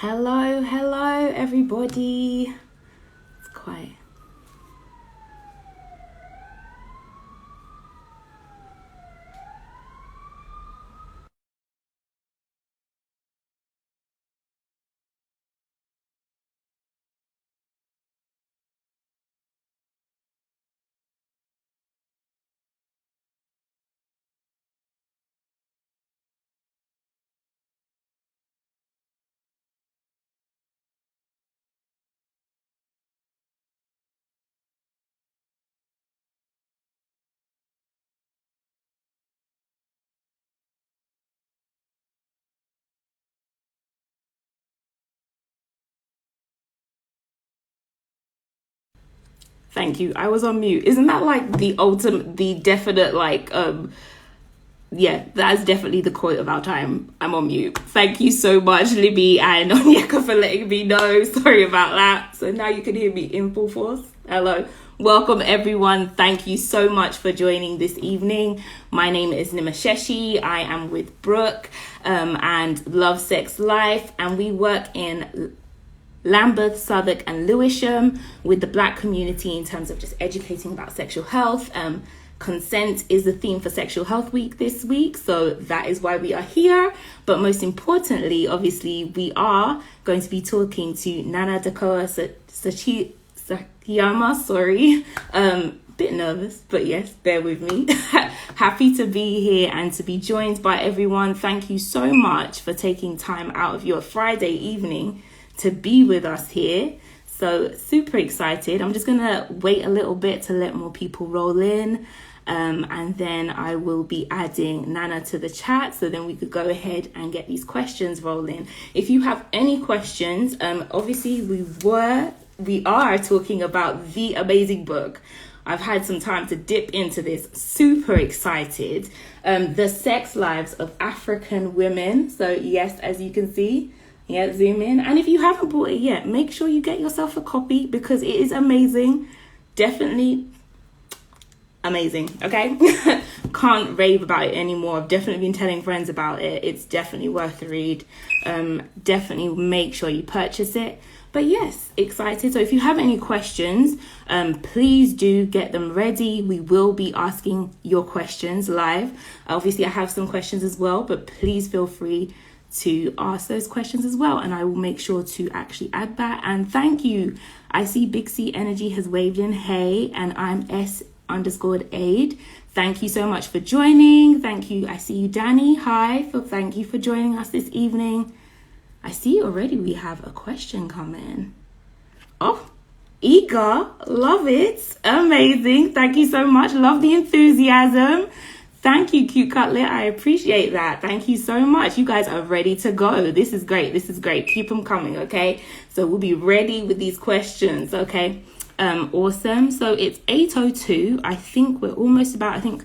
Hello, everybody. It's quiet. Thank you. I was on mute. Isn't that like the ultimate, the definite, yeah, that's definitely the quote of our time. I'm on mute. Thank you so much, Libby and Onyeka, for letting me know. Sorry about that. So now you can hear me in full force. Hello. Welcome, everyone. Thank you so much for joining this evening. My name is Nimasheshe. I am with Brooke and Love, Sex, Life, and we work in Lambeth, Southwark and Lewisham with the Black community in terms of just educating about sexual health. Consent is the theme for Sexual Health Week this week, so that is why we are here. But most importantly, obviously, we are going to be talking to Nana Darkoa Sekyiamah, sorry. Bit nervous, but yes, bear with me. Happy to be here and to be joined by everyone. Thank you so much for taking time out of your Friday evening to be with us here. So super excited. I'm just gonna wait a little bit to let more people roll in, and then I will be adding Nana to the chat, so then we could go ahead and get these questions rolling. If you have any questions, obviously we are talking about the amazing book. I've had some time to dip into this. Super excited. The Sex Lives of African Women. So yes, as you can see, yeah, zoom in. And if you haven't bought it yet, make sure you get yourself a copy because it is amazing. Definitely amazing, okay? Can't rave about it anymore. I've definitely been telling friends about it. It's definitely worth the read. Definitely make sure you purchase it. But yes, excited. So if you have any questions, please do get them ready. We will be asking your questions live. Obviously, I have some questions as well, but please feel free to ask those questions as well, and I will make sure to actually add that. And thank you. I see Big C Energy has waved in hey, and I'm S_aid. Thank you so much for joining. Thank you. I see you, Danny. Hi. Thank you for joining us this evening. I see already we have a question coming. Oh, eager. Love it. Amazing. Thank you so much. Love the enthusiasm. Thank you, Cute Cutlet. I appreciate that. Thank you so much. You guys are ready to go. This is great. This is great. Keep them coming, okay? So we'll be ready with these questions, okay? Awesome. So it's 8:02. I think we're almost about, I think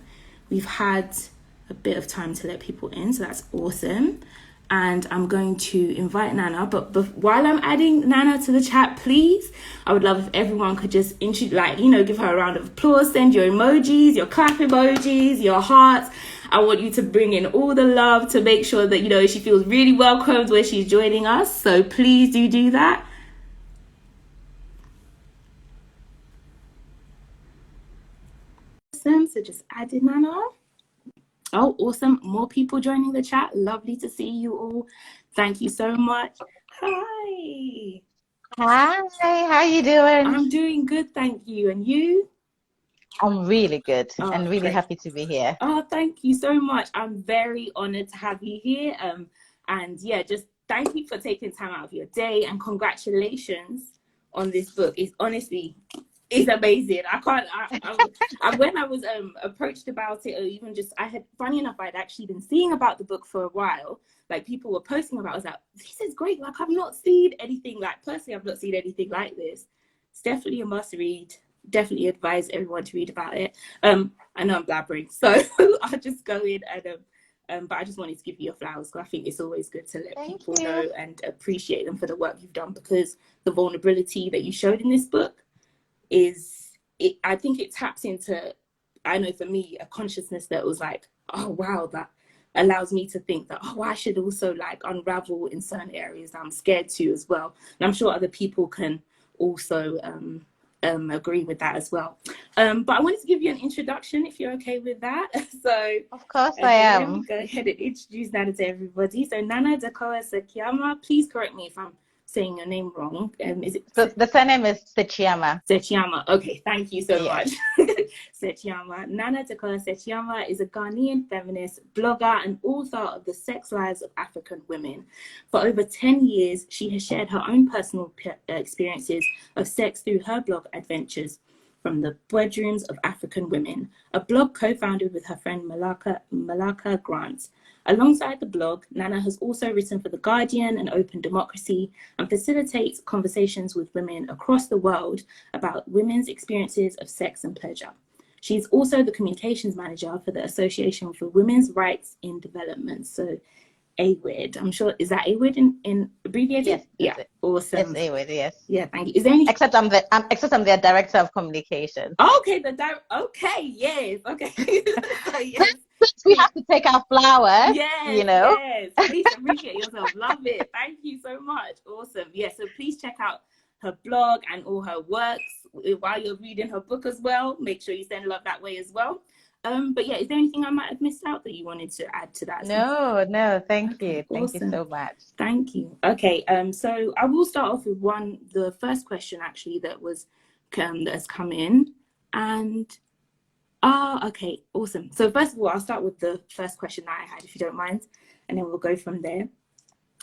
we've had a bit of time to let people in. So that's awesome. And I'm going to invite Nana, but while I'm adding Nana to the chat, please, I would love if everyone could just give her a round of applause, send your emojis, your clap emojis, your hearts. I want you to bring in all the love to make sure that, she feels really welcomed where she's joining us. So please do that. Awesome. So just add in Nana. Oh, awesome. More people joining the chat. Lovely to see you all. Thank you so much. Hi. Hi, how you doing? I'm doing good, thank you. And you? I'm really good and really great. happy to be here. Oh, thank you so much. I'm very honored to have you here. And yeah, just thank you for taking time out of your day, and congratulations on this book. It's honestly, it's amazing. When I was approached about it, or even just, funny enough, I'd actually been seeing about the book for a while. Like, people were posting about it. I was like, this is great. Like, I've not seen anything like like this. It's definitely a must read. Definitely advise everyone to read about it. I know I'm blabbering, so I'll just go in and but I just wanted to give you your flowers, because I think it's always good to let people know and appreciate them for the work you've done, because the vulnerability that you showed in this book I think it taps into, I know for me, a consciousness that was like, oh wow, that allows me to think that, I should also like unravel in certain areas that I'm scared to as well. And I'm sure other people can also agree with that as well. But I wanted to give you an introduction, if you're okay with that. So, Of course I let me am. go ahead and introduce Nana to everybody. So, Nana Darkoa Sekyiamah, please correct me if I'm saying your name wrong. Is it So the surname is Sekyiamah. Sekyiamah? Okay, thank you so Yes. much. Sekyiamah. Nana Darkoa Sekyiamah is a Ghanaian feminist, blogger, and author of The Sex Lives of African Women. For over 10 years, she has shared her own personal experiences of sex through her blog adventures, From the Bedrooms of African Women, a blog co-founded with her friend Malaka Grant. Alongside the blog, Nana has also written for The Guardian and Open Democracy and facilitates conversations with women across the world about women's experiences of sex and pleasure. She's also the communications manager for the Association for Women's Rights in Development. So AWID. I'm sure, is that AWID in abbreviated? Yes, Yeah, awesome. it's AWID, yes. Yeah, thank you. Is there any? Except I'm their director of communications. Okay, okay, yes, okay. So yes. We have to take our flowers, Yes, you know. yes. Please appreciate yourself. Love it. Thank you so much. Awesome. Yeah, so please check out her blog and all her works while you're reading her book as well. Make sure you send love that way as well. But yeah, is there anything I might have missed out that you wanted to add to that? No, thank Okay, you. Thank you awesome. so much. Thank you. Okay, so I will start off with the first question actually that has come in. And okay, awesome. So first of all, I'll start with the first question that I had, if you don't mind, and then we'll go from there.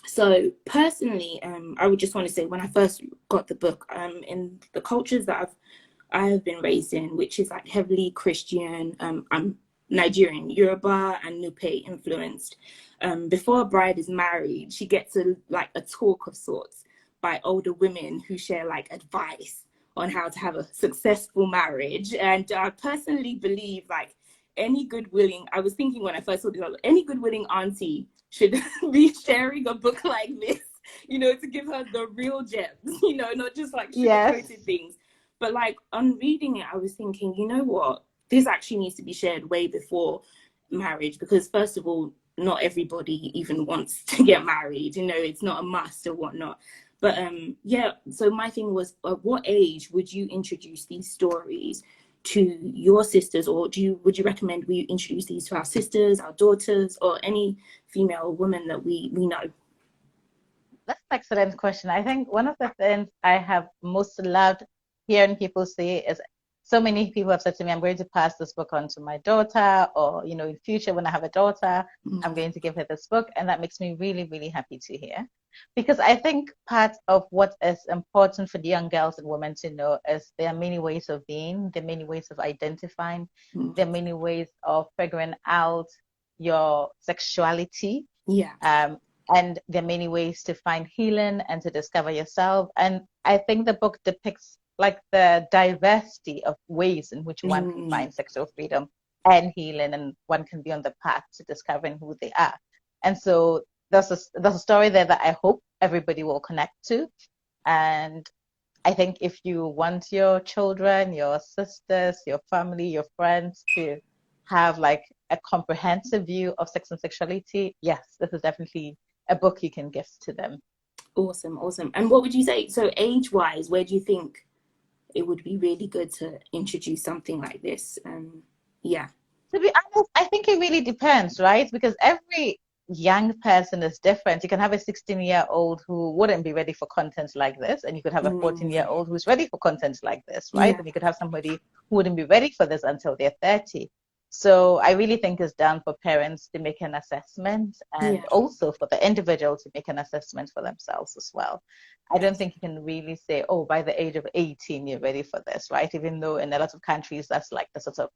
So personally, I would just want to say when I first got the book, in the cultures that I have been raised in, which is like heavily Christian, I'm Nigerian, Yoruba and Nupe influenced. Before a bride is married, she gets a talk of sorts by older women who share like advice on how to have a successful marriage. And I personally believe like I was thinking when I first saw this, any good willing auntie should be sharing a book like this, to give her the real gems, not just like sugar-coated things. But like on reading it, I was thinking, you know what, this actually needs to be shared way before marriage, because first of all, not everybody even wants to get married, it's not a must or whatnot. But so my thing was, at what age would you introduce these stories to your sisters, or would you recommend we introduce these to our sisters, our daughters, or any female woman that we know? That's an excellent question. I think one of the things I have most loved hearing people say is, so many people have said to me, I'm going to pass this book on to my daughter, or, in future when I have a daughter, I'm going to give her this book. And that makes me really, really happy to hear. Because I think part of what is important for the young girls and women to know is there are many ways of being, there are many ways of identifying, there are many ways of figuring out your sexuality. Yeah. And there are many ways to find healing and to discover yourself. And I think the book depicts like the diversity of ways in which one can find sexual freedom and healing, and one can be on the path to discovering who they are. And so there's a story there that I hope everybody will connect to. And I think if you want your children, your sisters, your family, your friends to have like a comprehensive view of sex and sexuality, yes, this is definitely a book you can gift to them. Awesome. And what would you say, so age-wise, where do you think it would be really good to introduce something like this? Yeah. To be honest, I think it really depends, right? Because every young person is different. You can have a 16-year-old who wouldn't be ready for content like this, and you could have a 14-year-old who's ready for content like this, right? Yeah. And you could have somebody who wouldn't be ready for this until they're 30. So I really think it's down for parents to make an assessment, and also for the individual to make an assessment for themselves as well. I don't think you can really say, oh, by the age of 18, you're ready for this, right? Even though in a lot of countries, that's like the sort of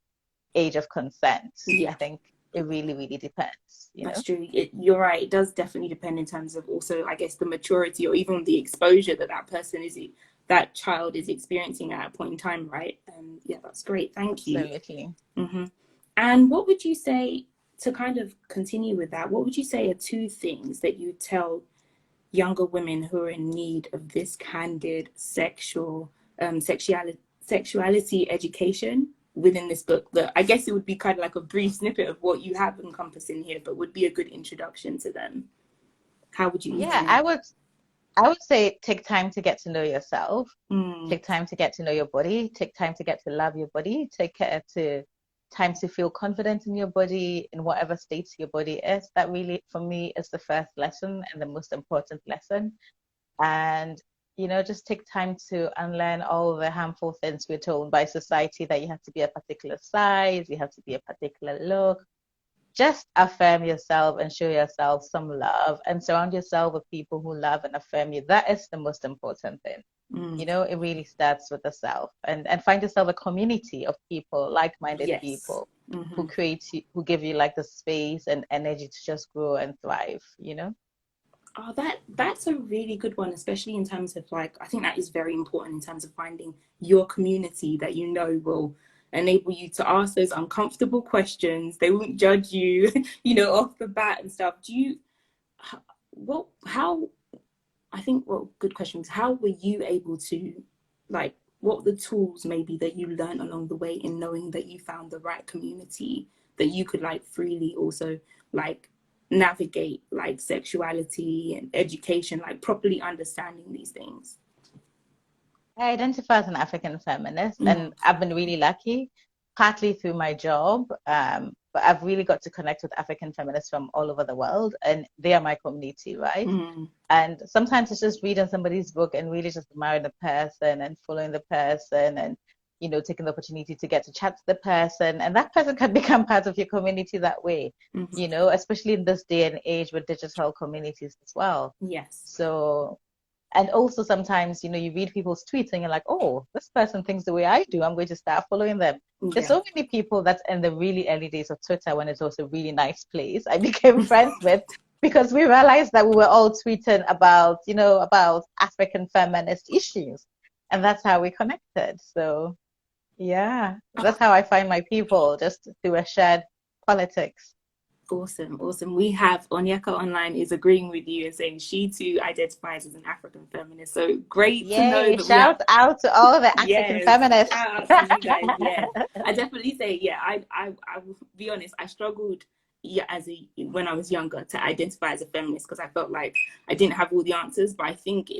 age of consent. I think it really, really depends. That's true. You're right. It does definitely depend in terms of also, I guess, the maturity or even the exposure that child is experiencing at a point in time, right? Yeah, that's great. Thank you. Absolutely. Mm-hmm. And what would you say, to kind of continue with that, what would you say are two things that you tell younger women who are in need of this candid sexuality education? within this book that I guess it would be kind of like a brief snippet of what you have encompassed in here, but would be a good introduction to them? How would you Yeah, introduce? I would say take time to get to know yourself. Mm, Take time to get to know your body. Take time to get to love your body. Take care to time to feel confident in your body in whatever state your body is. That really, for me, is the first lesson and the most important lesson. And just take time to unlearn all the harmful things we're told by society that you have to be a particular size, you have to be a particular look. Just affirm yourself and show yourself some love and surround yourself with people who love and affirm you. That is the most important thing. mm, It really starts with the self, and find yourself a community of people, like-minded yes. people Mm-hmm. who who give you like the space and energy to just grow and thrive. Oh, that's a really good one, especially in terms of like, I think that is very important in terms of finding your community that you know will enable you to ask those uncomfortable questions. They won't judge you, off the bat and stuff. Do you, how, I think, well, good question is how were you able to, like, what were the tools maybe that you learned along the way in knowing that you found the right community that you could like freely also like navigate like sexuality and education, like properly understanding these things? I identify as an African feminist, Mm, and I've been really lucky, partly through my job. But I've really got to connect with African feminists from all over the world, and they are my community, right? mm, And sometimes it's just reading somebody's book and really just admiring the person and following the person and, taking the opportunity to get to chat to the person. And that person can become part of your community that way, mm, especially in this day and age with digital communities as well. yes. So, and also sometimes, you read people's tweets and you're like, oh, this person thinks the way I do. I'm going to start following them. There's Yeah. so many people that in the really early days of Twitter, when it was a really nice place, I became friends with because we realized that we were all tweeting about African feminist issues. And that's how we connected. So, yeah, that's how I find my people, just through a shared politics. Awesome, awesome. We have Onyeka Online is agreeing with you and saying she too identifies as an African feminist. So great to know Yay, that we have. shout out to all the African Yes, feminists. shout out to you guys. Yes, I definitely say yeah. I will be honest. I struggled, yeah, when I was younger to identify as a feminist because I felt like I didn't have all the answers. But I think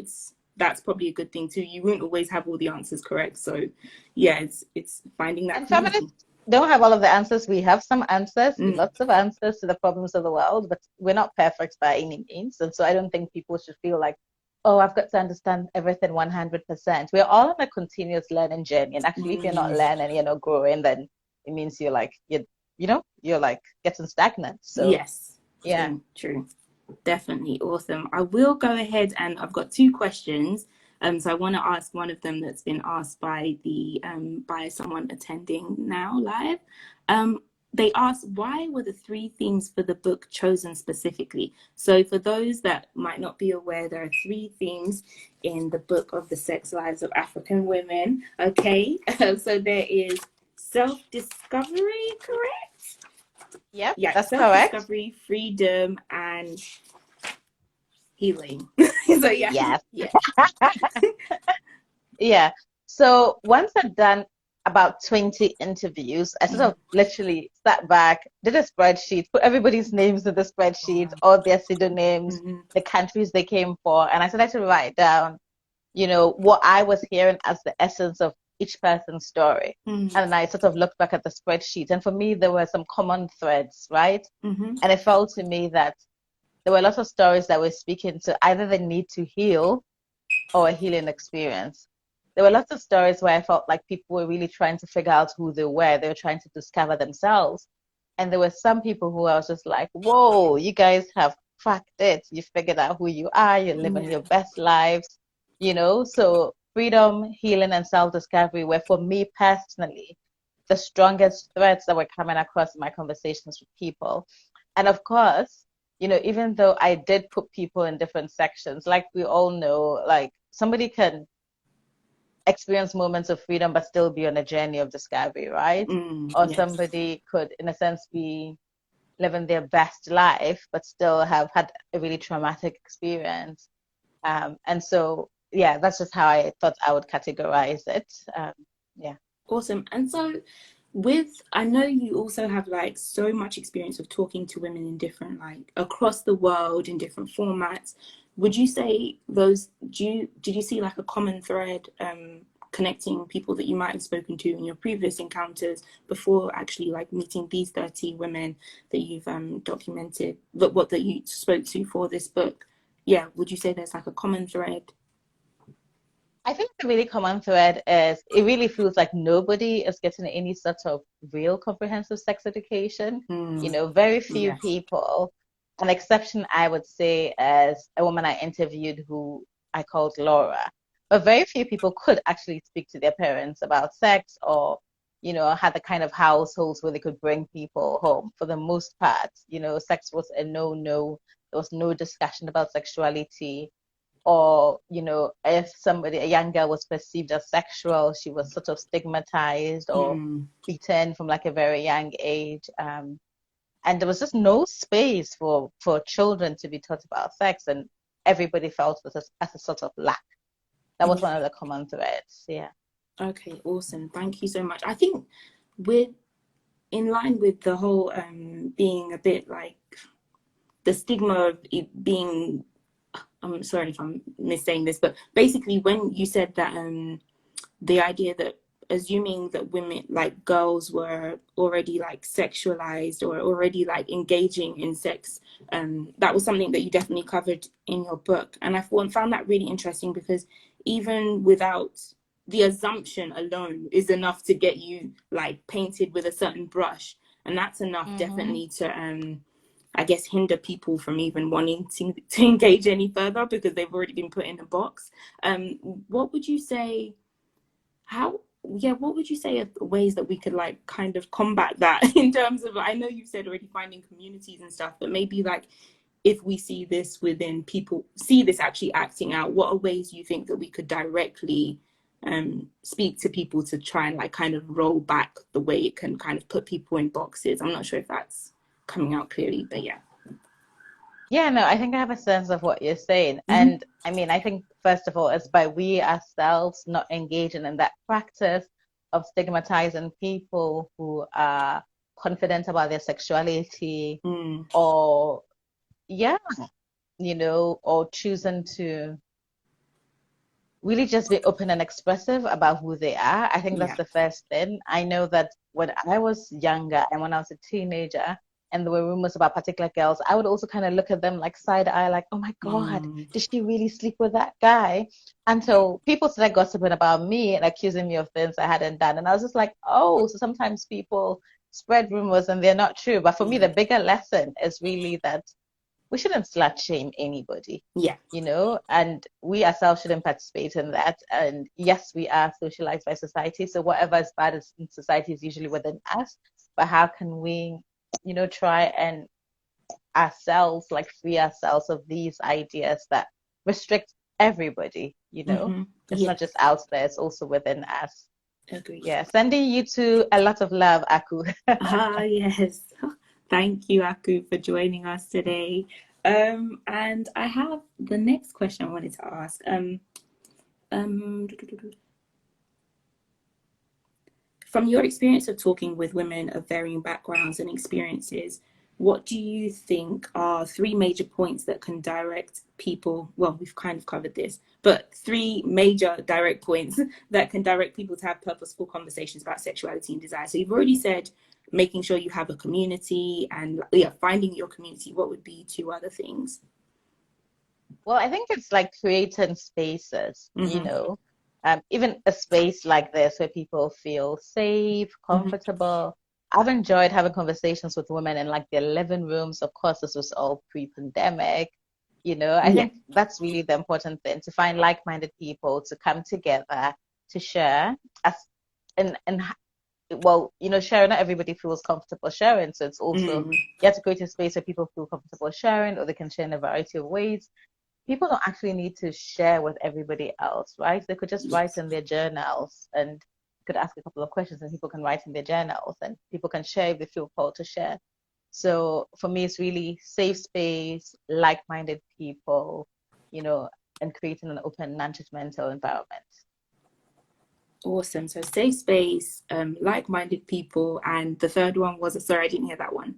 that's probably a good thing too. You won't always have all the answers correct. So yeah, it's finding that And community. feminists don't have all of the answers. We have some answers, Mm, lots of answers to the problems of the world, but we're not perfect by any means. And so I don't think people should feel like, oh, I've got to understand everything 100%. We're all on a continuous learning journey. And actually, if you're not mm, learning, you're not growing, then it means you're like getting stagnant. So, yes, yeah. true, true. Definitely awesome. I will go ahead and I've got two questions. So I want to ask one of them that's been asked by the by someone attending now live. They asked why were the three themes for the book chosen specifically. So for those that might not be aware, there are three themes in the book of the sex lives of African women. Okay, so there is self-discovery, correct? Yep, Yeah, that's correct. self-discovery, freedom, and healing. So yeah, Yes. yeah. Yeah. So once I'd done about 20 interviews, I sort Mm-hmm. of literally sat back, did a spreadsheet, put everybody's names in the spreadsheet, Wow. all their pseudonyms, Mm-hmm. the countries they came for, and I started to write down, what I was hearing as the essence of each person's story. Mm-hmm. And I sort of looked back at the spreadsheet, and for me, there were some common threads, right? Mm-hmm. And it felt to me that there were lots of stories that were speaking to either the need to heal or a healing experience. There were lots of stories where I felt like people were really trying to figure out who they were. They were trying to discover themselves. And there were some people who I was just like, whoa, you guys have cracked it. You figured out who you are. You're living Yeah. your best lives. So freedom, healing, and self-discovery were for me personally the strongest threads that were coming across in my conversations with people. And of course, even though I did put people in different sections, like we all know, like somebody can experience moments of freedom but still be on a journey of discovery, right? Or Yes. somebody could, in a sense, be living their best life but still have had a really traumatic experience. And so, yeah, that's just how I thought I would categorize it. Yeah. Awesome. And so I know you also have like so much experience of talking to women in different, like across the world in different formats. Would you say did you see like a common thread connecting people that you might have spoken to in your previous encounters before actually like meeting these 30 women that you've documented, what that you spoke to for this book? Yeah, would you say there's like a common thread? I think the really common thread is it really feels like nobody is getting any sort of real comprehensive sex education. Mm, Very few yes. people. An exception, I would say, is a woman I interviewed who I called Laura. But very few people could actually speak to their parents about sex or, had the kind of households where they could bring people home. For the most part, sex was a no-no. There was no discussion about sexuality or if a young girl was perceived as sexual, she was sort of stigmatized or Mm, beaten from like a very young age, and there was just no space for children to be taught about sex, and everybody felt this as a sort of lack. That was one of the common threads. Yeah. okay, awesome. Thank you so much. I think with in line with the whole being a bit like the stigma of it being, I'm sorry if I'm missaying this, but basically when you said that the idea that assuming that women like girls were already like sexualized or already like engaging in sex, that was something that you definitely covered in your book, and found that really interesting because even without the assumption alone is enough to get you like painted with a certain brush, and that's enough Mm-hmm. definitely to I guess hinder people from even wanting to engage any further because they've already been put in a box. What would you say how yeah, what would you say are ways that we could like kind of combat that in terms of, I know you've said already finding communities and stuff, but maybe like if we see this within people, see this actually acting out, what are ways you think that we could directly speak to people to try and like kind of roll back the way it can kind of put people in boxes? I'm not sure if that's coming out clearly, but yeah. Yeah, no, I think I have a sense of what you're saying. Mm-hmm. And I mean, I think first of all, it's by we ourselves not engaging in that practice of stigmatizing people who are confident about their sexuality Mm, or, yeah, or choosing to really just be open and expressive about who they are. I think that's yeah. the first thing. I know that when I was younger and when I was a teenager and there were rumors about particular girls, I would also kind of look at them like side eye, like, oh my God, Mm, did she really sleep with that guy? Until people started gossiping about me and accusing me of things I hadn't done. And I was just like, oh, so sometimes people spread rumors and they're not true. But for me, yeah. the bigger lesson is really that we shouldn't slut shame anybody, Yeah. and we ourselves shouldn't participate in that. And yes, we are socialized by society. So whatever is bad in society is usually within us. But how can we, try and ourselves like free ourselves of these ideas that restrict everybody, Mm-hmm. It's Yeah. not just out there, it's also within us. Agreed. Yeah. Sending you to a lot of love, Aku. Ah, yes. Thank you, Aku, for joining us today. And I have the next question I wanted to ask. Um, from your experience of talking with women of varying backgrounds and experiences, what do you think are three major points that can direct people? Well, we've kind of covered this, but three major direct points that can direct people to have purposeful conversations about sexuality and desire. So you've already said making sure you have a community and yeah, finding your community. What would be two other things? Well, I think it's like creating spaces, Mm-hmm. even a space like this where people feel safe, Mm-hmm. comfortable. I've enjoyed having conversations with women in like their living rooms. Of course, this was all pre-pandemic. I Yeah. think that's really the important thing to find like-minded people to come together to share as and well, sharing, not everybody feels comfortable sharing. So it's also Mm, you have to create a space where people feel comfortable sharing or they can share in a variety of ways. People don't actually need to share with everybody else, right? They could just write yes. in their journals and could ask a couple of questions and people can write in their journals and people can share if they feel called to share. So for me, it's really safe space, like-minded people, you know, and creating an open, non-judgmental environment. Awesome. So safe space, like-minded people, and the third one was, sorry, I didn't hear that one.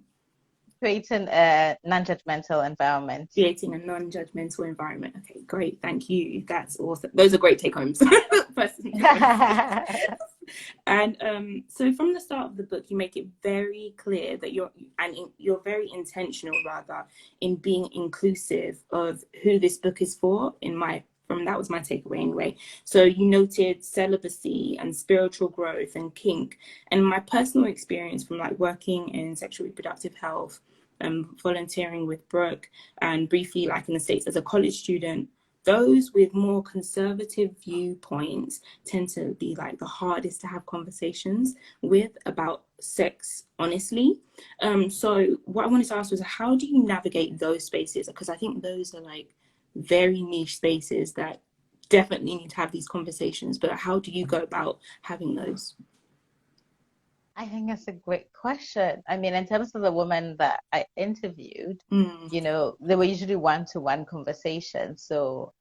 Creating a non-judgmental environment. Creating a non-judgmental environment. Okay, great. Thank you. That's awesome. Those are great take-homes. And so from the start of the book, you make it very clear that you're very intentional, rather, in being inclusive of who this book is for. That was my takeaway anyway. So you noted celibacy and spiritual growth and kink, and my personal experience from like working in sexual reproductive health, volunteering with Brooke, and briefly like in the States as a college student. Those with more conservative viewpoints tend to be like the hardest to have conversations with about sex, honestly. So what I wanted to ask was, how do you navigate those spaces? Because I think those are like very niche spaces that definitely need to have these conversations, but how do you go about having those? I think that's a great question. I mean, in terms of the women that I interviewed, they were usually one-to-one conversations. So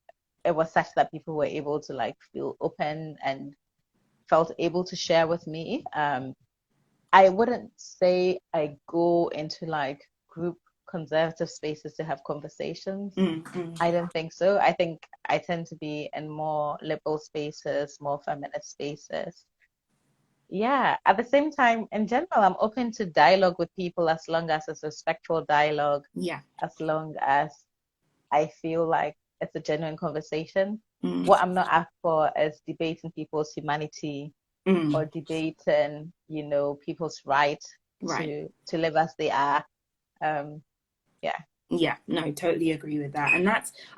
it was such that people were able to like feel open and felt able to share with me. I wouldn't say I go into like group conservative spaces to have conversations. I don't think so. I think I tend to be in more liberal spaces, more feminist spaces. Yeah, at the same time, in general, I'm open to dialogue with people as long as it's respectful dialogue, Yeah. as long as I feel like it's a genuine conversation. Mm. What I'm not up for is debating people's humanity or debating, people's right to live as they are. Yeah. Yeah, no, totally agree with that. And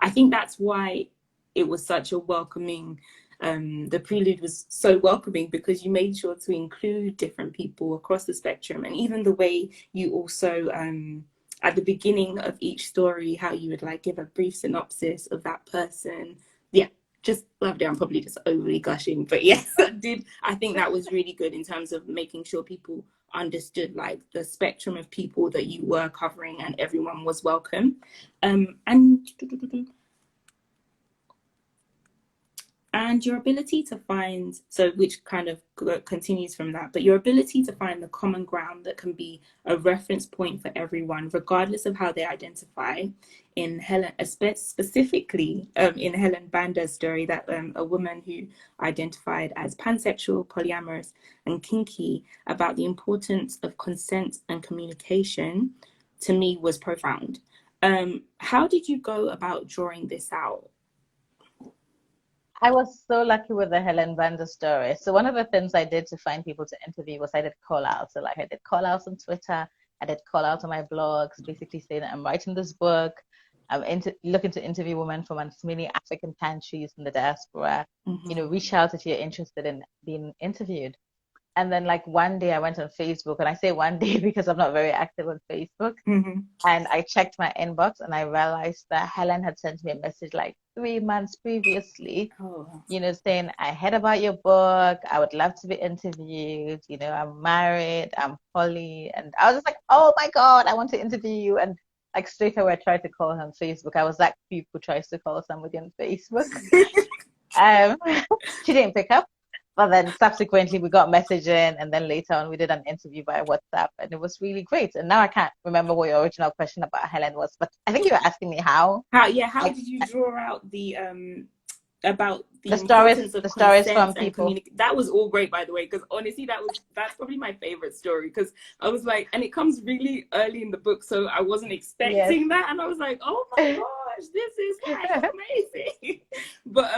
I think that's why it was such a welcoming, the prelude was so welcoming, because you made sure to include different people across the spectrum. And even the way you also, at the beginning of each story, how you would like give a brief synopsis of that person. Yeah, just loved it. I'm probably just overly gushing, but yes, I think that was really good in terms of making sure people understood like the spectrum of people that you were covering, and everyone was welcome. And your ability to find, so which kind of continues from that, but your ability to find the common ground that can be a reference point for everyone, regardless of how they identify. In Helen, specifically in Helen Banda's story, that a woman who identified as pansexual, polyamorous, and kinky, about the importance of consent and communication, to me was profound. How did you go about drawing this out? I was so lucky with the Helen Banda story. So one of the things I did to find people to interview was I did call outs. So like I did call outs on Twitter, I did call outs on my blogs, basically saying that I'm writing this book. I'm looking to interview women from as many African countries in the diaspora. Reach out if you're interested in being interviewed. And then like one day I went on Facebook, and I say one day because I'm not very active on Facebook. And I checked my inbox and I realized that Helen had sent me a message like 3 months previously, saying, I heard about your book. I would love to be interviewed. I'm married, I'm poly. And I was just like, oh my God, I want to interview you. And like straight away I tried to call her on Facebook. I was that creep who tries to call somebody on Facebook. She didn't pick up. But then subsequently we got messaging, and then later on we did an interview via WhatsApp, and it was really great. And now I can't remember what your original question about Helen was, but I think you were asking me how. How did you draw out the about the stories from people? That was all great, by the way, because honestly that's probably my favorite story, because I was like, and it comes really early in the book, so I wasn't expecting that, and I was like, oh my gosh, this is like amazing. But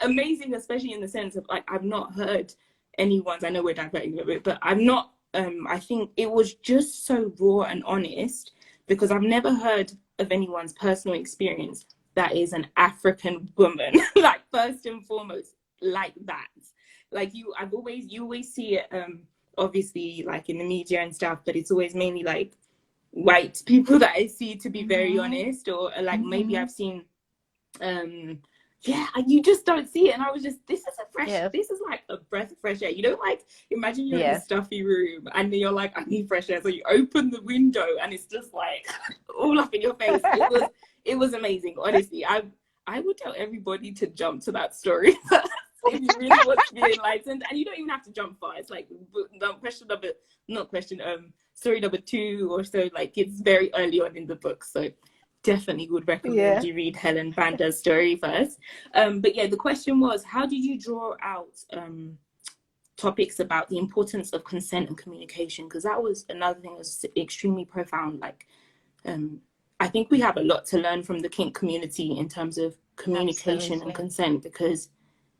amazing, especially in the sense of like, I've not heard anyone's, I know we're diverting a bit, but I've not I think it was just so raw and honest, because I've never heard of anyone's personal experience that is an African woman, like first and foremost, like that. Like you always see it, obviously like in the media and stuff, but it's always mainly like white people that I see, to be very honest, or like maybe I've seen, you just don't see it. And I was just, this is like a breath of fresh air. Like imagine you're in a stuffy room and you're like, I need fresh air. So you open the window and it's just like all up in your face. It was amazing, honestly. I would tell everybody to jump to that story. if you really want to be enlightened, and you don't even have to jump far. It's like story number 2 or so. Like it's very early on in the book, so definitely would recommend you read Helen Banda's story first. But yeah, the question was, how did you draw out topics about the importance of consent and communication? Because that was another thing that was extremely profound. Like, I think we have a lot to learn from the kink community in terms of communication and consent, because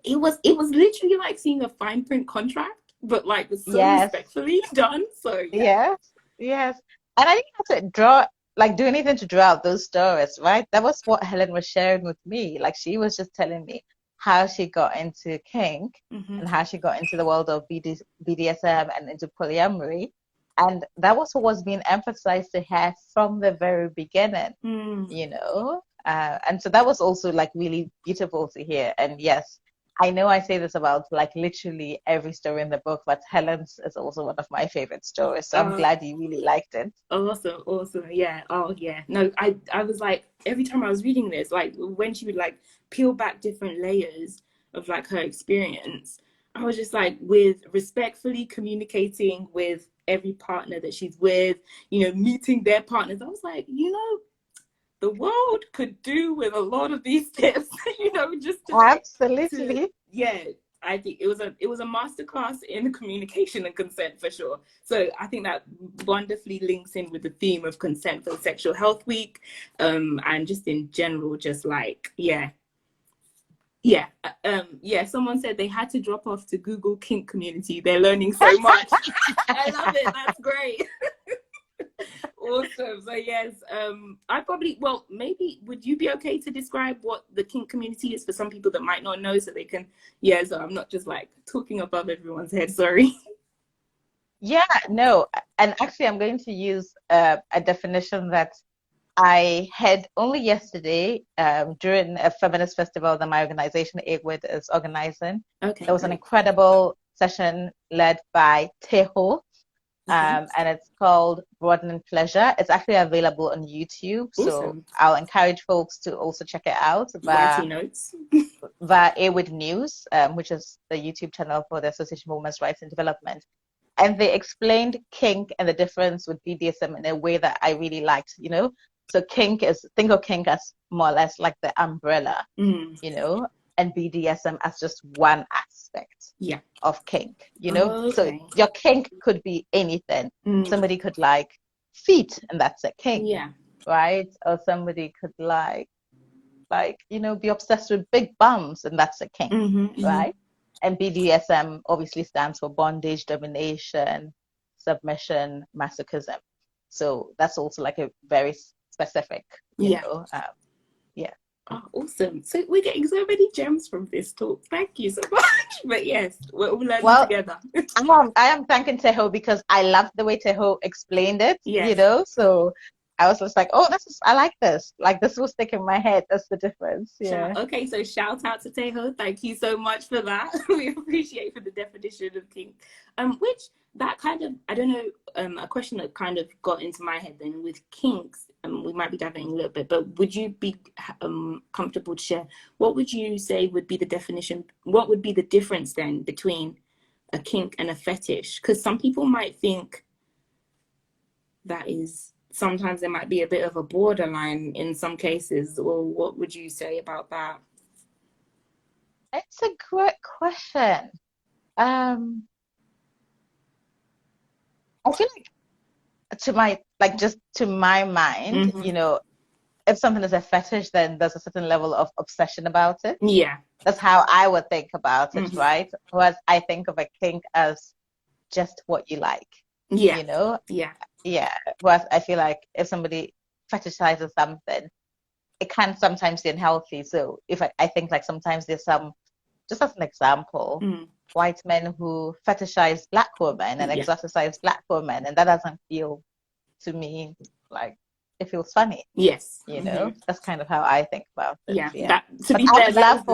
it was literally like seeing a fine print contract, but like was so respectfully done. So yes. And I didn't have to do anything to draw out those stories, right? That was what Helen was sharing with me. Like she was just telling me how she got into kink and how she got into the world of BDSM and into polyamory. And that was what was being emphasized to her from the very beginning, you know? And so that was also like really beautiful to hear. And yes, I know I say this about like literally every story in the book, but Helen's is also one of my favorite stories. So I'm glad you really liked it. Awesome. Yeah. Oh yeah. No, I was like, every time I was reading this, like when she would like peel back different layers of like her experience, I was just like, with respectfully communicating with every partner that she's with, you know, meeting their partners. I was like, you know, the world could do with a lot of these tips, you know, just to absolutely. I think it was a masterclass in communication and consent for sure. So I think that wonderfully links in with the theme of consent for Sexual Health Week, and just in general, just like someone said they had to drop off to Google kink community. They're learning so much. I love it. That's great. Awesome. So yes, maybe would you be okay to describe what the kink community is for some people that might not know, so they can, so I'm not just like talking above everyone's head, sorry. Yeah, no, and actually I'm going to use a definition that I had only yesterday during a feminist festival that my organization AWID is organizing. Okay. There was an incredible session led by Teho. And it's called Broadening Pleasure. It's actually available on YouTube. Awesome. So I'll encourage folks to also check it out via AWID News, which is the YouTube channel for the Association for Women's Rights and Development. And they explained kink and the difference with BDSM in a way that I really liked, you know. So think of kink as more or less like the umbrella, you know, and BDSM as just one aspect of kink, you know. Okay. So your kink could be anything. Somebody could like feet, and that's a kink, right? Or somebody could like you know, be obsessed with big bums, and that's a kink, right? And BDSM obviously stands for bondage, domination, submission, masochism. So that's also like a very specific, you know, Oh, awesome. So we're getting so many gems from this talk. Thank you so much. But yes, we're all learning together. I am thanking Teho because I loved the way Teho explained it, you know, so I was just like, I like this. Like, this will stick in my head. That's the difference. Yeah. Okay, so shout out to Teho. Thank you so much for that. We appreciate for the definition of kink. Which that kind of, I don't know, a question that kind of got into my head then with kinks, we might be diving a little bit, but would you be comfortable to share, what would you say would be the definition, what would be the difference then between a kink and a fetish? Because some people might think that is, sometimes there might be a bit of a borderline in some cases, or what would you say about that? It's a great question. I feel like to my mind, you know, if something is a fetish, then there's a certain level of obsession about it. Yeah. That's how I would think about it, right? Whereas I think of a kink as just what you like. Yeah. You know? Yeah. Yeah. Whereas I feel like if somebody fetishizes something, it can sometimes be unhealthy. So I think like sometimes there's some, just as an example, white men who fetishize black women and exoticize black women, and that doesn't feel to me like it feels funny. Yes. You know, that's kind of how I think about it. Yeah. But I would love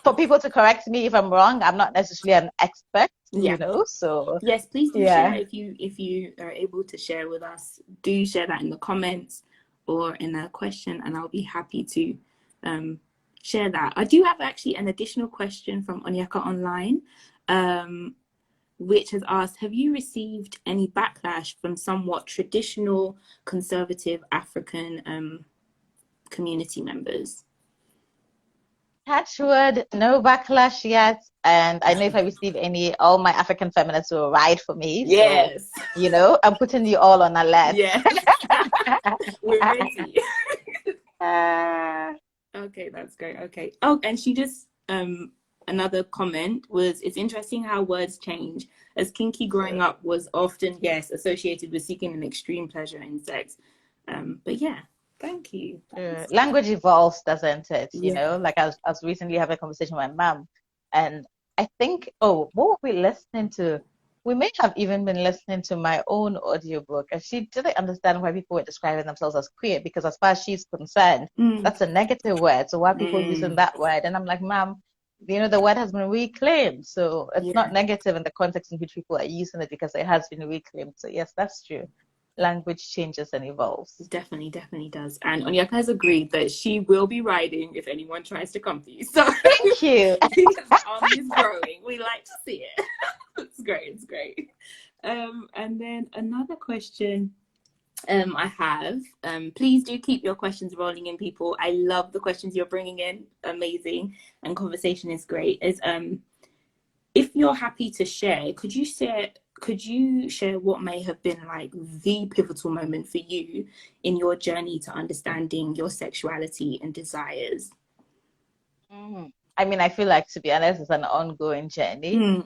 for people to correct me if I'm wrong. I'm not necessarily an expert, you know, so. Yes, please do share if you are able to share with us. Do share that in the comments or in a question, and I'll be happy to share that. I do have actually an additional question from Onyeka Online, which has asked, have you received any backlash from somewhat traditional conservative African community members? Touch wood, no backlash yet. And I know if I receive any, all my African feminists will ride for me. Yes. So, I'm putting you all on alert. Yes. We're ready. Uh, Okay, that's great. Okay. Oh, and she just another comment was, it's interesting how words change, as kinky growing up was often, yes, associated with seeking an extreme pleasure in sex. But yeah, thank you. language evolves, doesn't it? Yeah. Like I was recently having a conversation with my mom, and I think, what were we listening to? We may have even been listening to my own audiobook, and she didn't understand why people were describing themselves as queer, because as far as she's concerned, that's a negative word. So why are people using that word? And I'm like, Mom, the word has been reclaimed. So it's not negative in the context in which people are using it, because it has been reclaimed. So yes, that's true. Language changes and evolves. Definitely does. And Onyeka has agreed that she will be riding if anyone tries to come for you. So thank you. The army is growing. We like to see it. It's great. And then another question I have, please do keep your questions rolling in, people. I love the questions you're bringing in. Amazing. And conversation is great. If you're happy to share, could you share what may have been like the pivotal moment for you in your journey to understanding your sexuality and desires? I mean, I feel like, to be honest, it's an ongoing journey.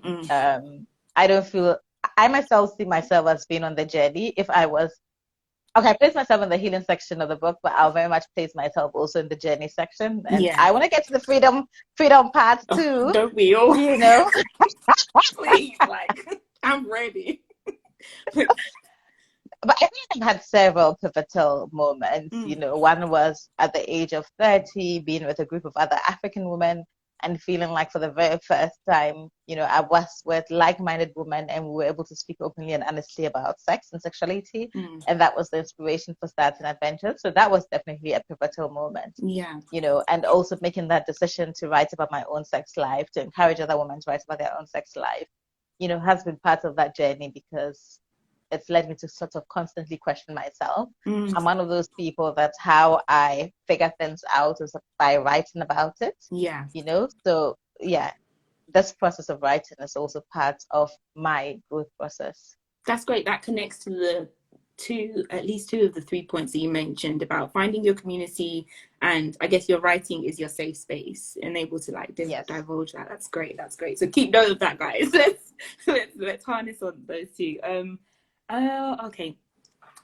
I myself see myself as being on the journey. If I was, okay, I place myself in the healing section of the book, but I'll very much place myself also in the journey section. And I want to get to the freedom part too. Don't we all? Please, like, I'm ready. But I think I've had several pivotal moments. One was at the age of 30, being with a group of other African women and feeling like for the very first time, I was with like-minded women, and we were able to speak openly and honestly about sex and sexuality. And that was the inspiration for starting Adventures. So that was definitely a pivotal moment. Yeah. And also making that decision to write about my own sex life, to encourage other women to write about their own sex life, has been part of that journey, because it's led me to sort of constantly question myself. I'm one of those people that's how I figure things out is by writing about it. Yeah. So yeah, this process of writing is also part of my growth process. That's great. That connects to at least two of the 3 points that you mentioned about finding your community, and I guess your writing is your safe space and able to like divulge that. That's great. So keep note of that, guys. Let's harness on those two. Okay,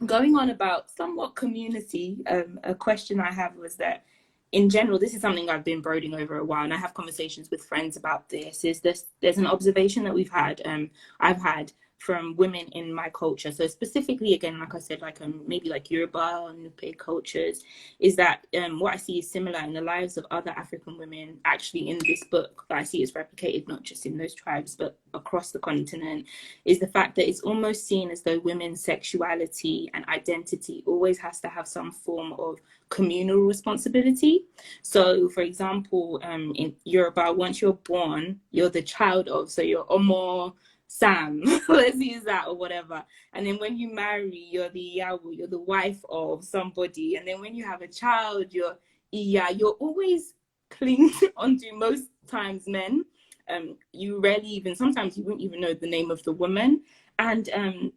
going on about somewhat community, a question I have was that in general, this is something I've been brooding over a while, and I have conversations with friends about this. There's an observation that I've had from women in my culture. So specifically, again, like I said, like maybe like Yoruba or Nupe cultures, is that what I see is similar in the lives of other African women. Actually, in this book, that I see is replicated not just in those tribes but across the continent, is the fact that it's almost seen as though women's sexuality and identity always has to have some form of communal responsibility. So, for example, in Yoruba, once you're born, you're the child of, so you're Omo Sam, let's use that, or whatever. And then when you marry, you're the Iyawo, you're the wife of somebody. And then when you have a child, you're Iya. You're always clinging onto, most times, men. You rarely even, sometimes you wouldn't even know the name of the woman. And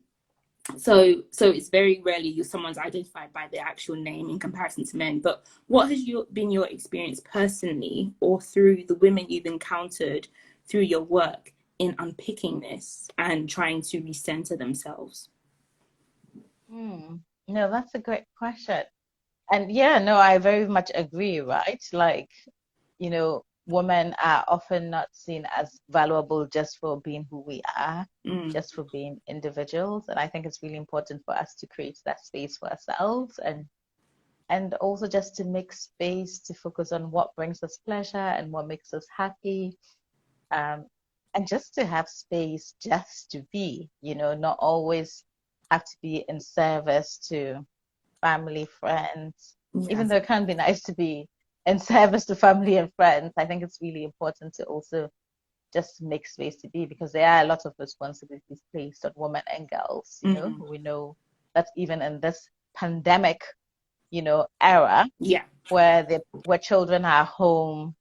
so it's very rarely someone's identified by their actual name in comparison to men. But what has been your experience personally, or through the women you've encountered through your work, in unpicking this and trying to recenter themselves? No, that's a great question. And yeah, no, I very much agree, right? Like, women are often not seen as valuable just for being who we are, just for being individuals. And I think it's really important for us to create that space for ourselves, and also just to make space to focus on what brings us pleasure and what makes us happy. And just to have space just to be, not always have to be in service to family, friends, even though it can be nice to be in service to family and friends, I think it's really important to also just make space to be, because there are a lot of responsibilities placed on women and girls. We know that even in this pandemic, era, Yeah. where children are home,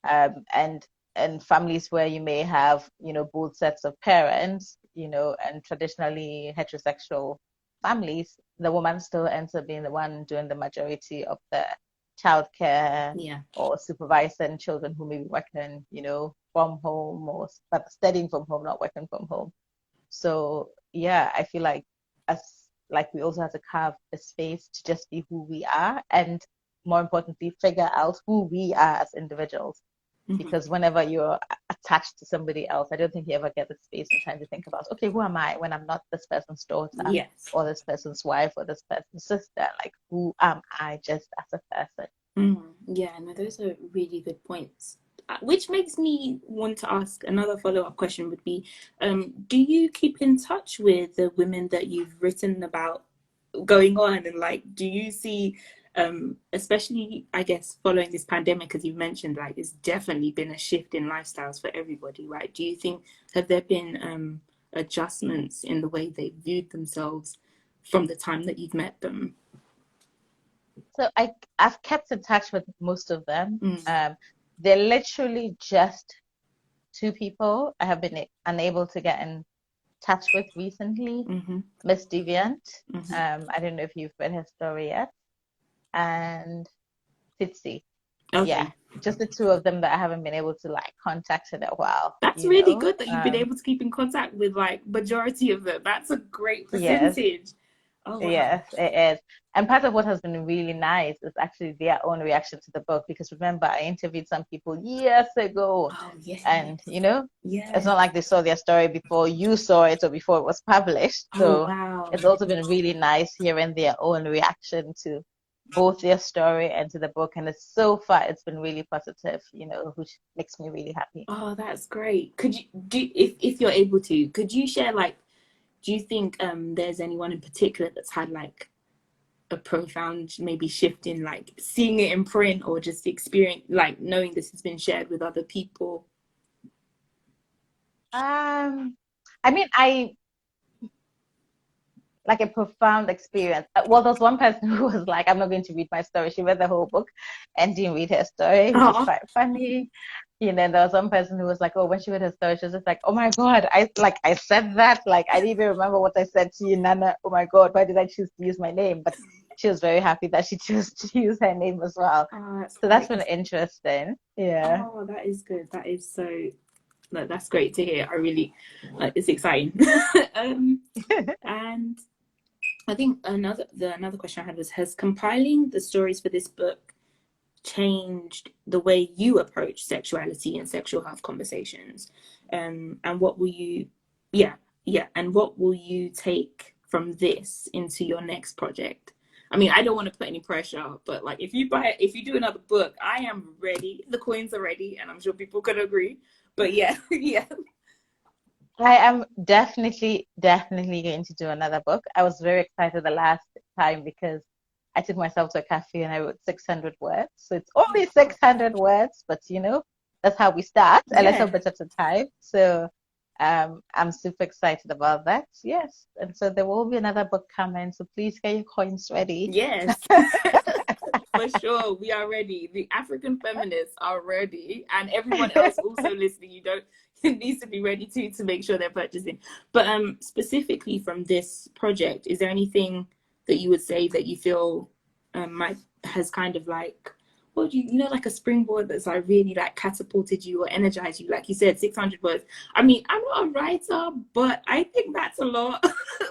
and families where you may have, both sets of parents, and traditionally heterosexual families, the woman still ends up being the one doing the majority of the childcare, Yeah. or supervising children who may be working, from home, or but studying from home, not working from home. So yeah, I feel like as like we also have to carve a space to just be who we are, and more importantly, figure out who we are as individuals. Because whenever you're attached to somebody else, I don't think you ever get the space and time to think about, okay, who am I when I'm not this person's daughter, Yes. or this person's wife, or this person's sister? Like, who am I just as a person? Yeah, no, those are really good points. Which makes me want to ask another follow-up question would be, do you keep in touch with the women that you've written about going on, and like, do you see, especially I guess following this pandemic, as you mentioned, like it's definitely been a shift in lifestyles for everybody, right? Do you think, have there been adjustments in the way they viewed themselves from the time that you've met them? So I've kept in touch with most of them. They're literally just two people I have been unable to get in touch with recently. Miss Deviant. I don't know if you've read her story yet. And Fitzy. Okay. Yeah, just the two of them that I haven't been able to like contact in a while. That's really good that you've been able to keep in contact with like majority of them. That's a great percentage. Yes. Oh, wow. Yes, it is. And part of what has been really nice is actually their own reaction to the book. Because remember, I interviewed some people years ago. Oh, yes. And, yes. It's not like they saw their story before you saw it or before it was published. So wow. It's also been really nice hearing their own reaction to both their story and to the book. And so far, it's been really positive, which makes me really happy. Oh, that's great. Could you if you're able to, could you share, like, do you think there's anyone in particular that's had like a profound maybe shift in like seeing it in print, or just experience, like knowing this has been shared with other people? I mean, like a profound experience. Well, there's one person who was like, I'm not going to read my story. She read the whole book and didn't read her story, which is quite funny. There was one person who was like, oh, when she read her story, she was just like, oh my God, I said that. Like, I didn't even remember what I said to you, Nana. Oh my God, why did I choose to use my name? But she was very happy that she chose to use her name as well. So that's been interesting. Yeah. Oh, that is good. That is so, that's great to hear. I really, it's exciting. And I think another question I had was, has compiling the stories for this book changed the way you approach sexuality and sexual health conversations? And what will you, and what will you take from this into your next project? I mean, I don't want to put any pressure, but like, if you do another book, I am ready. The coins are ready, and I'm sure people could agree. But yeah. I am definitely going to do another book. I was very excited the last time because I took myself to a cafe and I wrote 600 words. So it's only 600 words, but that's how we start, a little bit at a time. So I'm super excited about that. Yes. And so there will be another book coming. So please get your coins ready. Yes. For sure, we are ready. The African feminists are ready, and everyone else also listening, needs to be ready to make sure they're purchasing. But specifically from this project, is there anything that you would say that you feel has kind of like, well, like a springboard that's like really like catapulted you or energized you? Like you said, 600 words. I mean, I'm not a writer, but I think that's a lot.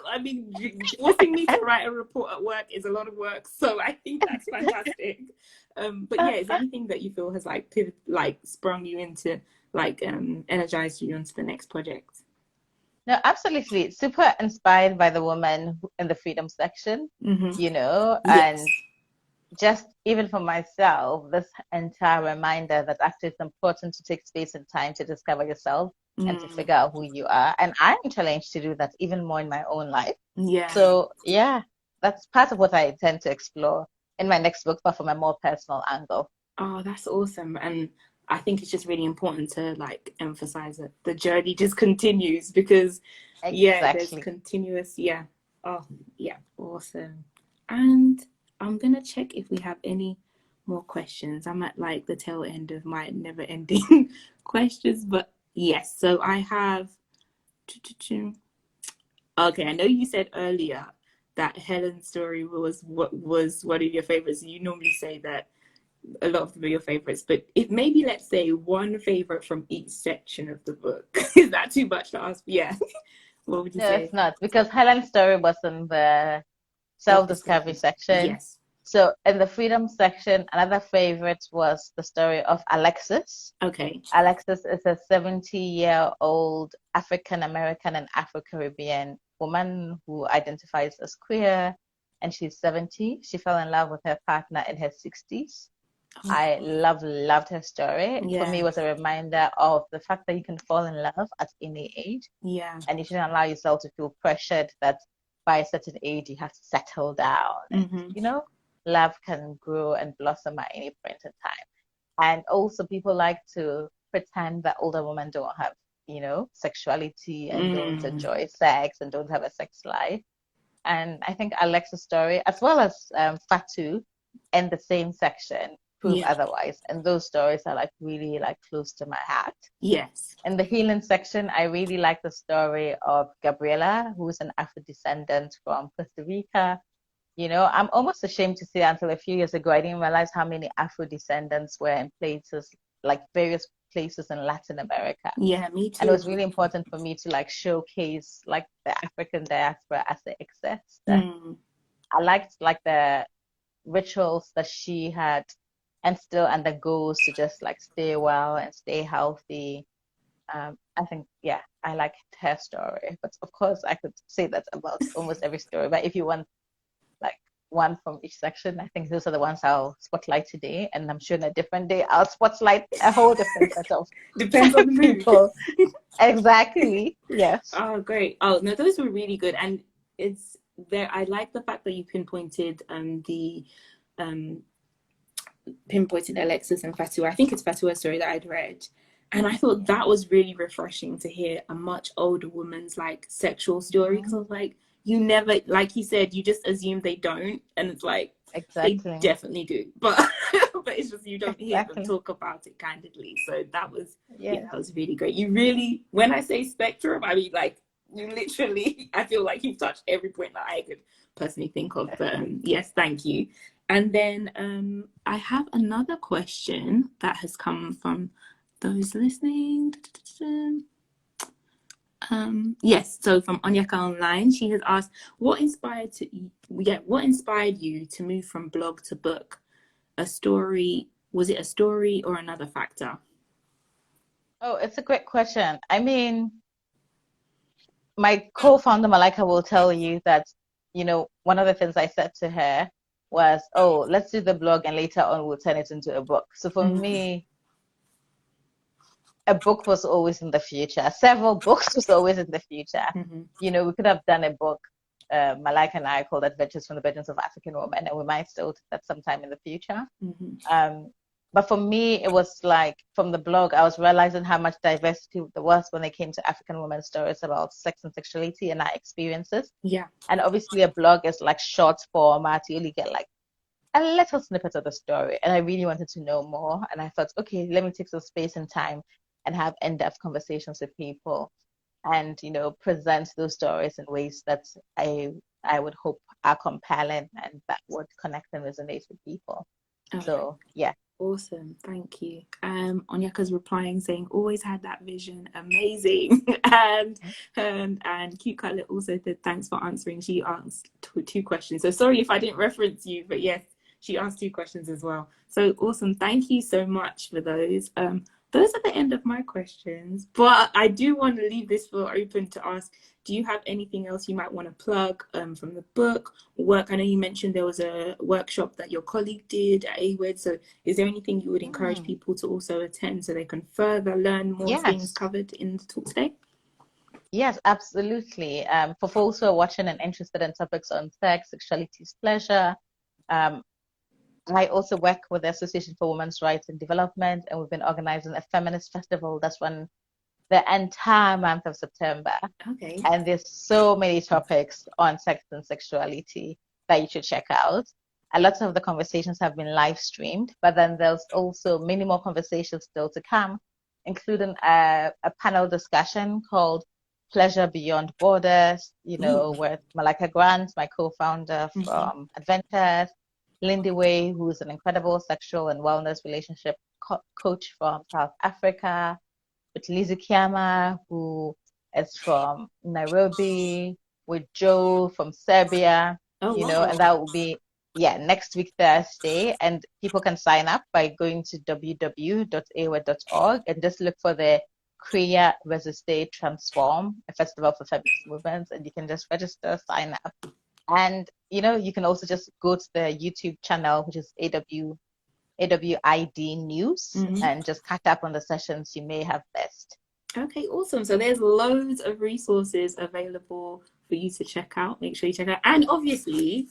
I mean, forcing me to write a report at work is a lot of work, so I think that's fantastic. But yeah, is there anything that you feel has like sprung you into, like energized you onto the next project? No, absolutely. Super inspired by the woman in the freedom section, Yes. and just even for myself, this entire reminder that actually it's important to take space and time to discover yourself and to figure out who you are. And I'm challenged to do that even more in my own life. Yeah. So yeah, that's part of what I intend to explore in my next book, but from a more personal angle. Oh, that's awesome. And I think it's just really important to like emphasize that the journey just continues because yeah, there's Exactly. continuous, yeah. Oh, yeah, awesome. And I'm gonna check if we have any more questions. I'm at like the tail end of my never ending questions, but yes, so I have okay, I know you said earlier that Helen's story was one of your favorites. You normally say that a lot of them are your favorites, but if maybe let's say one favorite from each section of the book. Is that too much to ask? Yeah. What would you No, it's say? not, because Helen's story was in the self-discovery Self-discovery. section. Yes. So in the freedom section, another favorite was the story of Alexis. Okay. Alexis is a 70-year-old African American and Afro-Caribbean woman who identifies as queer, and she's 70. She fell in love with her partner in her 60s. Oh, I loved her story. For me, yeah. it was a reminder of the fact that you can fall in love at any age, Yeah. and you shouldn't allow yourself to feel pressured that by a certain age you have to settle down. And, Mm-hmm. love can grow and blossom at any point in time. And also, people like to pretend that older women don't have, sexuality and don't Mm. enjoy sex and don't have a sex life. And I think Alexa's story, as well as Fatu, in the same section, prove Yeah. otherwise. And those stories are like really like close to my heart. Yes. In the healing section, I really like the story of Gabriela, who is an Afro descendant from Costa Rica. I'm almost ashamed to say until a few years ago, I didn't realize how many Afro descendants were in places, like various places in Latin America. Yeah, me And it too. was really important for me to like showcase like the African diaspora as it exists. And Mm. I liked like the rituals that she had and still undergoes to just like stay well and stay healthy. I think, yeah, I liked her story. But of course, I could say that about almost every story. But if you want like one from each section, I think those are the ones I'll spotlight today. And I'm sure in a different day, I'll spotlight a whole different set of Depends on the mood. people. Exactly. Yes. Oh, great. Oh, no, those were really good. And it's there. I like the fact that you pinpointed the um pinpointed Alexis and Fatua. I think it's Fatua's story that I'd read. And I thought Yeah. that was really refreshing to hear a much older woman's like sexual story because Hmm. I was like, you never, like you said, you just assume they don't, and it's like they Exactly. definitely do, but but it's just you don't hear them Exactly. talk about it candidly. So that was yeah, Yes. that was really great. You really, when I say spectrum, I mean like you literally, I feel like you've touched every point that I could personally think of. But yes, thank you. And then I have another question that has come from those listening. Yes, so from Onyeka Online, she has asked, what inspired you to move from blog to book? A story, was it a story or another factor? Oh, it's a great question. I mean, my co-founder Malika will tell you that, one of the things I said to her was, oh, let's do the blog and later on we'll turn it into a book. So for Mm, me, a book was always in the future. Several books was always in the future. mm-hmm, We could have done a book, Malika and I called Adventures from the Bedrooms of African Women, and we might still do that sometime in the future. mm-hmm. Um, but for me, it was like from the blog, I was realizing how much diversity there was when it came to African women's stories about sex and sexuality and our experiences. Yeah, And obviously, a blog is like short format. You only get like a little snippet of the story. And I really wanted to know more. And I thought, okay, let me take some space and time and have in-depth conversations with people and, present those stories in ways that I would hope are compelling and that would connect and resonate with people. okay. So yeah. Awesome, thank you. Onyeka's replying saying, "Always had that vision, amazing." And Cute Cutlet also said, "Thanks for answering." She asked two questions. So sorry if I didn't reference you, but yes, she asked two questions as well. So awesome, thank you so much for those. Those are the end of my questions, but I do want to leave this floor open to ask. Do you have anything else you might want to plug from the book, work? I know you mentioned there was a workshop that your colleague did at AWED. So is there anything you would encourage Hmm. people to also attend so they can further learn more things Yes. covered in the talk today? Yes, absolutely. For folks who are watching and interested in topics on sex, sexuality, pleasure, um, I also work with the Association for Women's Rights and Development, and we've been organizing a feminist festival that's run the entire month of September. Okay. And there's so many topics on sex and sexuality that you should check out. A lot of the conversations have been live streamed, but then there's also many more conversations still to come, including a panel discussion called Pleasure Beyond Borders, with Malika Grant, my co-founder from Adventures, Lindy Way, who's an incredible sexual and wellness relationship coach from South Africa, with Sekyiamah, who is from Nairobi, with Joe from Serbia, wow. and that will be next week Thursday. And people can sign up by going to www.awa.org and just look for the Create, Resist, Transform, a festival for feminist movements, and you can just register, sign up. And you can also just go to the YouTube channel, which is AWID News, and just catch up on the sessions you may have missed. Okay, awesome. So there's loads of resources available for you to check out. Make sure you check out. And obviously,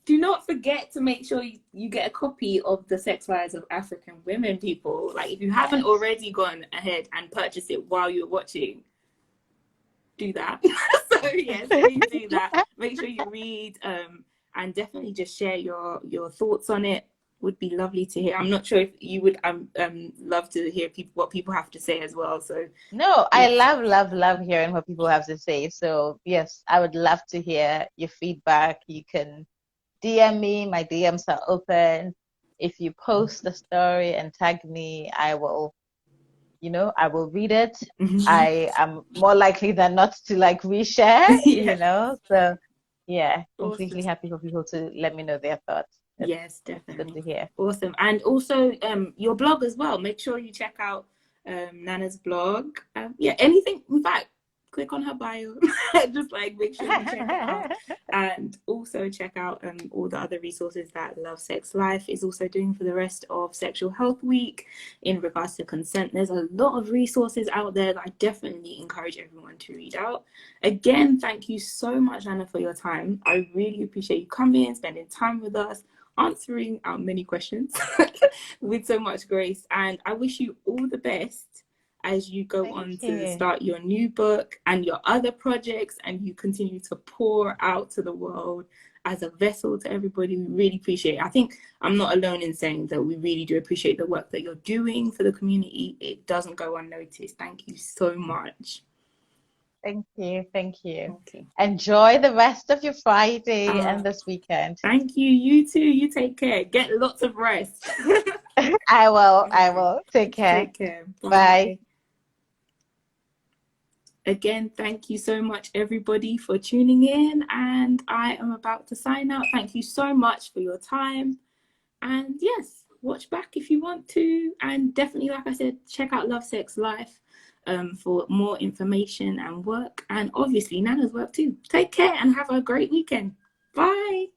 do not forget to make sure you get a copy of The Sex Lives of African Women, people. Like, if you haven't already gone ahead and purchased it while you're watching, do that. So yes, please do that. Make sure you read and definitely just share your thoughts on it. Would be lovely to hear. I'm not sure if you would love to hear what people have to say as well. So no, I love hearing what people have to say. So yes, I would love to hear your feedback. You can DM me. My DMs are open. If you post a story and tag me, I will read it. I am more likely than not to reshare, So yeah, completely happy for people to let me know their thoughts. Yes, definitely. Good to hear. Awesome. And also your blog as well. Make sure you check out Nana's blog. Anything, in fact, click on her bio. Just make sure you check it out. And also check out all the other resources that Love Sex Life is also doing for the rest of Sexual Health Week in regards to consent. There's a lot of resources out there that I definitely encourage everyone to read out. Again, thank you so much, Nana, for your time. I really appreciate you coming, spending time with us, answering our many questions with so much grace. And I wish you all the best as you go to start your new book and your other projects, and you continue to pour out to the world as a vessel to everybody. We really appreciate it. I think I'm not alone in saying that we really do appreciate the work that you're doing for the community. It doesn't go unnoticed. Thank you so much. Thank you. Okay. Enjoy the rest of your Friday and this weekend. Thank you. You too. You take care. Get lots of rest. I will. Take care. Take care. Bye. Again, thank you so much, everybody, for tuning in. And I am about to sign out. Thank you so much for your time. And yes, watch back if you want to. And definitely, like I said, check out Love Sex Life for more information and work. And obviously, Nana's work too. Take care and have a great weekend. Bye.